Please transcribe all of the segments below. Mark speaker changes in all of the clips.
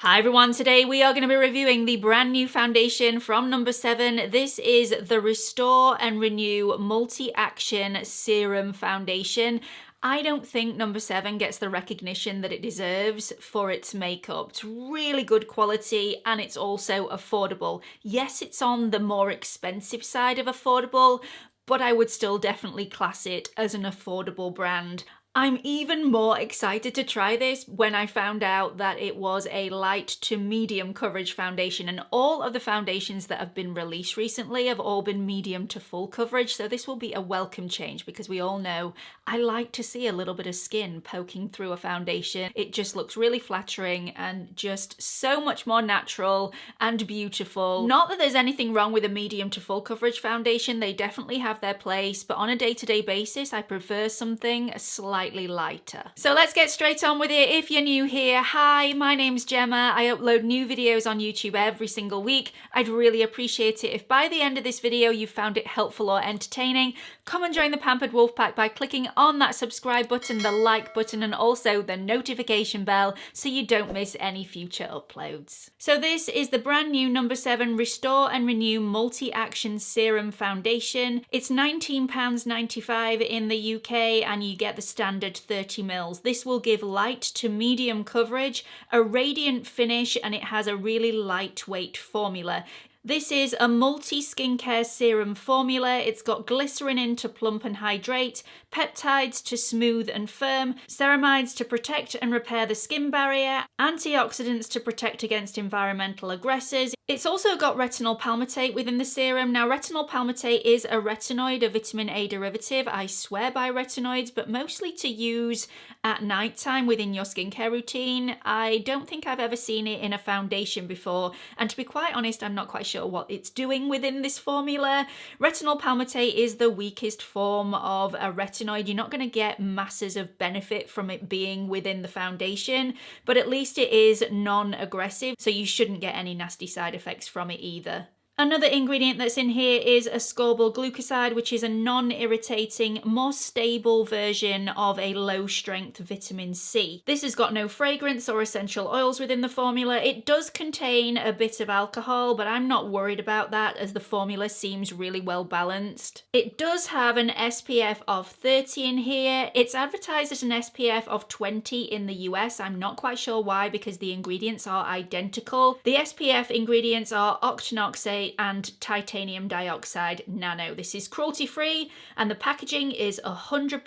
Speaker 1: Hi everyone, today we are going to be reviewing the brand new foundation from NO7. This is the Restore and Renew Multi-Action Serum Foundation. I don't think NO7 gets the recognition that it deserves for its makeup. It's really good quality and it's also affordable. Yes, it's on the more expensive side of affordable, but I would still definitely class it as an affordable brand. I'm even more excited to try this when I found out that it was a light to medium coverage foundation, and all of the foundations that have been released recently have all been medium to full coverage, so this will be a welcome change because we all know I like to see a little bit of skin poking through a foundation. It just looks really flattering and just so much more natural and beautiful. Not that there's anything wrong with a medium to full coverage foundation, they definitely have their place, but on a day-to-day basis I prefer something slightly lighter. So let's get straight on with it. If you're new here, hi, my name's Gemma. I upload new videos on YouTube every single week. I'd really appreciate it if by the end of this video you found it helpful or entertaining. Come and join the Pampered Wolf Pack by clicking on that subscribe button, the like button, and also the notification bell so you don't miss any future uploads. So this is the brand new NO7 Restore and Renew Multi-Action Serum Foundation. It's £19.95 in the UK and you get the standard 30ml. This will give light to medium coverage, a radiant finish, and it has a really lightweight formula. This is a multi-skincare serum formula. It's got glycerin in to plump and hydrate, peptides to smooth and firm, ceramides to protect and repair the skin barrier, antioxidants to protect against environmental aggressors. It's also got retinol palmitate within the serum. Now, retinol palmitate is a retinoid, a vitamin A derivative. I swear by retinoids, but mostly to use at nighttime within your skincare routine. I don't think I've ever seen it in a foundation before, and to be quite honest, I'm not quite sure what it's doing within this formula. Retinol palmitate is the weakest form of a retinoid. You're not going to get masses of benefit from it being within the foundation, but at least it is non-aggressive, so you shouldn't get any nasty side effects from it either. Another ingredient that's in here is ascorbyl glucoside, which is a non-irritating, more stable version of a low-strength vitamin C. This has got no fragrance or essential oils within the formula. It does contain a bit of alcohol, but I'm not worried about that as the formula seems really well balanced. It does have an SPF of 30 in here. It's advertised as an SPF of 20 in the US. I'm not quite sure why, because the ingredients are identical. The SPF ingredients are octinoxate and titanium dioxide nano. This is cruelty-free and the packaging is 100%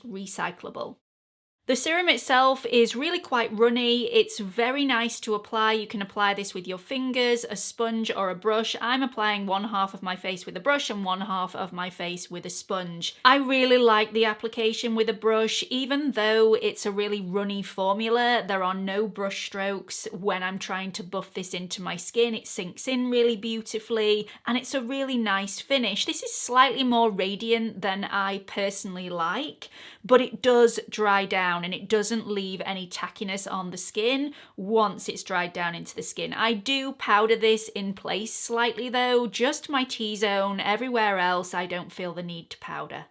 Speaker 1: recyclable. The serum itself is really quite runny. It's very nice to apply. You can apply this with your fingers, a sponge, or a brush. I'm applying one half of my face with a brush and one half of my face with a sponge. I really like the application with a brush. Even though it's a really runny formula, there are no brush strokes when I'm trying to buff this into my skin. It sinks in really beautifully and it's a really nice finish. This is slightly more radiant than I personally like, but it does dry down and it doesn't leave any tackiness on the skin once it's dried down into the skin. I do powder this in place slightly though, just my T-zone. Everywhere else I don't feel the need to powder.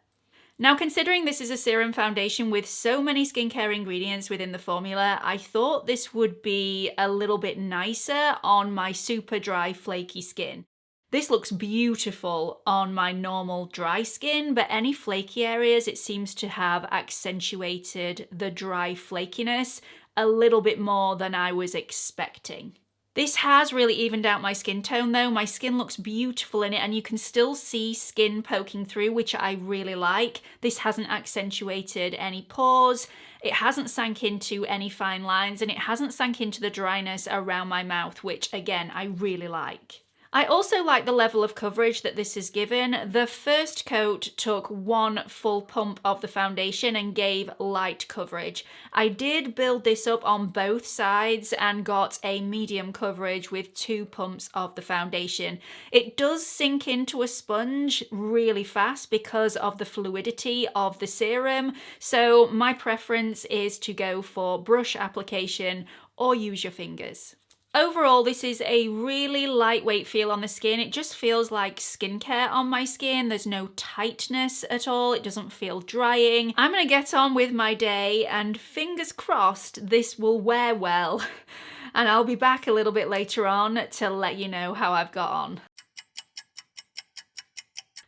Speaker 1: Now, considering this is a serum foundation with so many skincare ingredients within the formula, I thought this would be a little bit nicer on my super dry, flaky skin. This looks beautiful on my normal dry skin, but any flaky areas, it seems to have accentuated the dry flakiness a little bit more than I was expecting. This has really evened out my skin tone though. My skin looks beautiful in it and you can still see skin poking through, which I really like. This hasn't accentuated any pores. It hasn't sank into any fine lines and it hasn't sank into the dryness around my mouth, which again, I really like. I also like the level of coverage that this is given. The first coat took one full pump of the foundation and gave light coverage. I did build this up on both sides and got a medium coverage with 2 pumps of the foundation. It does sink into a sponge really fast because of the fluidity of the serum, so my preference is to go for brush application or use your fingers. Overall, this is a really lightweight feel on the skin. It just feels like skincare on my skin. There's no tightness at all. It doesn't feel drying. I'm gonna get on with my day and fingers crossed this will wear well. and I'll be back a little bit later on to let you know how I've got on.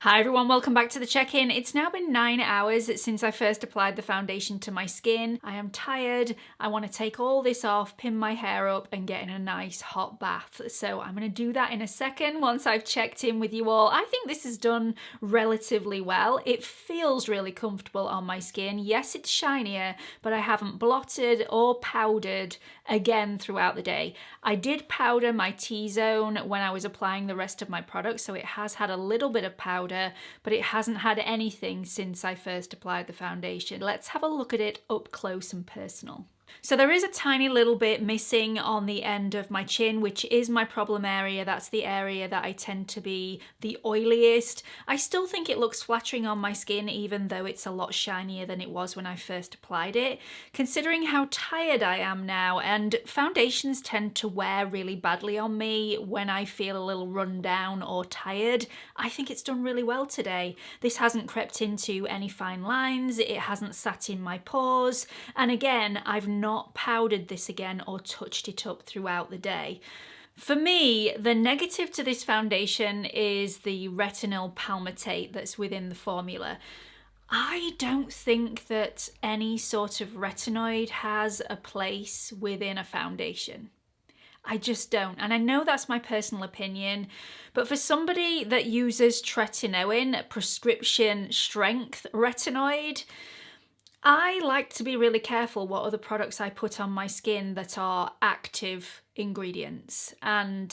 Speaker 1: Hi everyone, welcome back to the check-in. It's now been 9 hours since I first applied the foundation to my skin. I am tired. I want to take all this off, pin my hair up and get in a nice hot bath. So I'm going to do that in a second once I've checked in with you all. I think this is done relatively well. It feels really comfortable on my skin. Yes, it's shinier, but I haven't blotted or powdered again throughout the day. I did powder my T-zone when I was applying the rest of my products, so it has had a little bit of powder, but it hasn't had anything since I first applied the foundation. Let's have a look at it up close and personal. So there is a tiny little bit missing on the end of my chin, which is my problem area. That's the area that I tend to be the oiliest. I still think it looks flattering on my skin, even though it's a lot shinier than it was when I first applied it. Considering how tired I am now, and foundations tend to wear really badly on me when I feel a little run down or tired, I think it's done really well today. This hasn't crept into any fine lines, it hasn't sat in my pores, and again, I've not powdered this again or touched it up throughout the day. For me, the negative to this foundation is the retinol palmitate that's within the formula. I don't think that any sort of retinoid has a place within a foundation. I just don't. And I know that's my personal opinion, but for somebody that uses tretinoin, prescription strength retinoid, I like to be really careful what other products I put on my skin that are active ingredients, and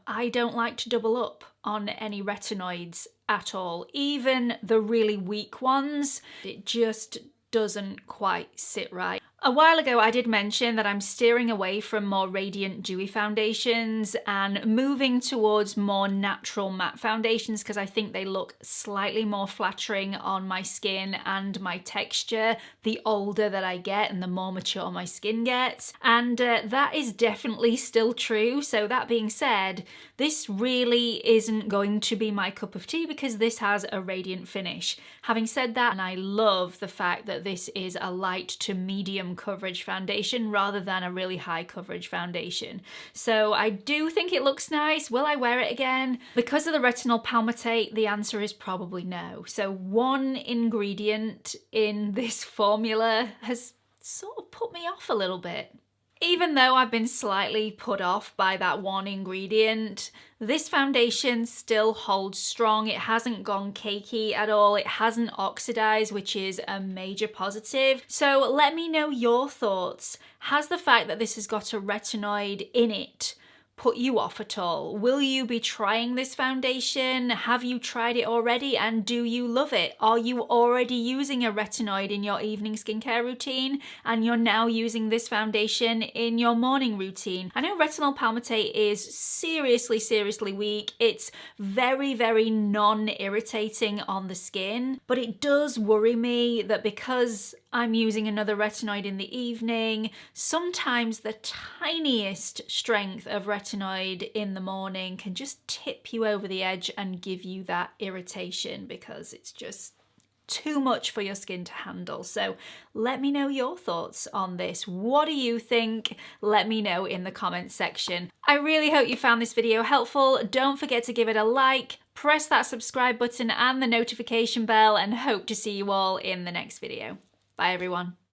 Speaker 1: I don't like to double up on any retinoids at all, even the really weak ones. It just doesn't quite sit right. A while ago I did mention that I'm steering away from more radiant dewy foundations and moving towards more natural matte foundations because I think they look slightly more flattering on my skin and my texture the older that I get and the more mature my skin gets. And that is definitely still true. So that being said, this really isn't going to be my cup of tea because this has a radiant finish. Having said that, and I love the fact that this is a light to medium coverage foundation rather than a really high coverage foundation. So I do think it looks nice. Will I wear it again? Because of the retinol palmitate, the answer is probably no. So one ingredient in this formula has sort of put me off a little bit. Even though I've been slightly put off by that one ingredient, this foundation still holds strong. It hasn't gone cakey at all. It hasn't oxidized, which is a major positive. So let me know your thoughts. Has the fact that this has got a retinoid in it put you off at all? Will you be trying this foundation? Have you tried it already and do you love it? Are you already using a retinoid in your evening skincare routine and you're now using this foundation in your morning routine? I know retinol palmitate is seriously weak. It's very non-irritating on the skin, but it does worry me that because I'm using another retinoid in the evening, sometimes the tiniest strength of retinoid in the morning can just tip you over the edge and give you that irritation because it's just too much for your skin to handle. So let me know your thoughts on this. What do you think? Let me know in the comments section. I really hope you found this video helpful. Don't forget to give it a like, press that subscribe button and the notification bell, and hope to see you all in the next video. Bye everyone.